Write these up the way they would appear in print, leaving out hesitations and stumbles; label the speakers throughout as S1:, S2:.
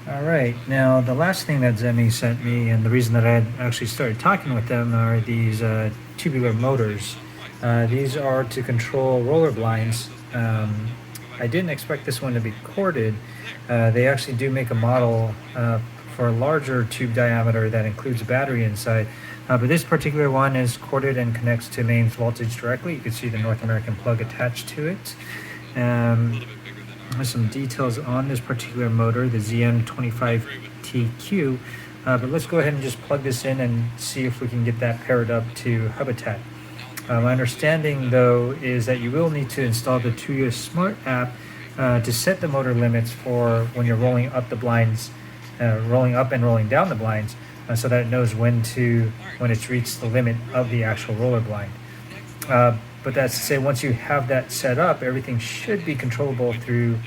S1: All right. Now, the last thing that Zemi sent me, and the reason that I had actually started talking with them, are these tubular motors. These are to control roller blinds. I didn't expect this one to be corded. They actually do make a model for a larger tube diameter that includes a battery inside. But this particular one is corded and connects to mains voltage directly. You can see the North American plug attached to it. There's some details on this particular motor, the ZM25TQ, but let's go ahead and just plug this in and see if we can get that paired up to Hubitat. My understanding, though, is that you will need to install the Zemismart app to set the motor limits for when you're rolling up the blinds, rolling up and rolling down the blinds, so that it knows when it's reached the limit of the actual roller blind. But that's to say, once you have that set up, everything should be controllable through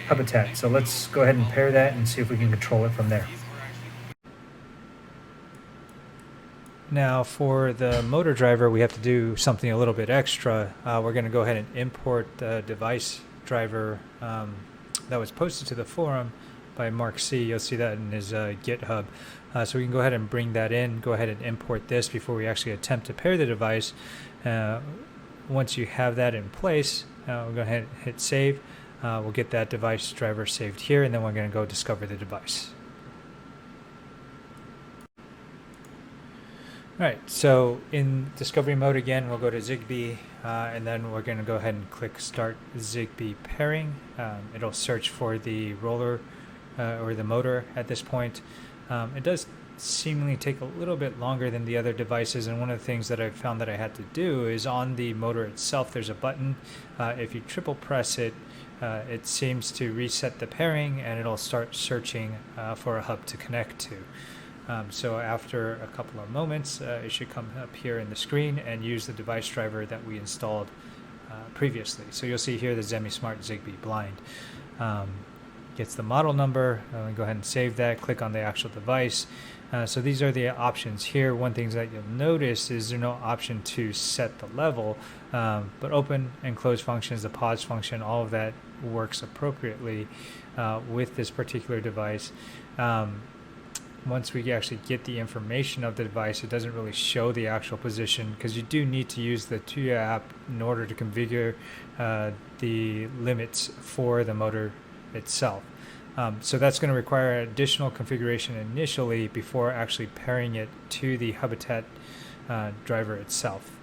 S1: Hubitat. So let's go ahead and pair that and see if we can control it from there. Now for the motor driver, we have to do something a little bit extra. We're going to go ahead and import the device driver that was posted to the forum by Mark C. You'll see that in his GitHub. So we can go ahead and bring that in, go ahead and import this before we actually attempt to pair the device. Once you have that in place, we'll go ahead and hit save. We'll get that device driver saved here, and then we're going to go discover the device. All right, so in discovery mode again, we'll go to ZigBee, and then we're going to go ahead and click Start ZigBee Pairing. It'll search for the roller or the motor at this point. It does seemingly take a little bit longer than the other devices, and one of the things that I found that I had to do is on the motor itself there's a button. If you triple press it, it seems to reset the pairing and it'll start searching for a hub to connect to. So after a couple of moments, it should come up here in the screen and use the device driver that we installed previously. So you'll see here the Zemismart ZigBee blind. Gets the model number. Go ahead and save that, click on the actual device. So these are the options here. One thing that you'll notice is there's no option to set the level, but open and close functions, the pause function, all of that works appropriately with this particular device. Once we actually get the information of the device, it doesn't really show the actual position because you do need to use the Tuya app in order to configure the limits for the motor itself. So that's going to require additional configuration initially before actually pairing it to the Hubitat driver itself.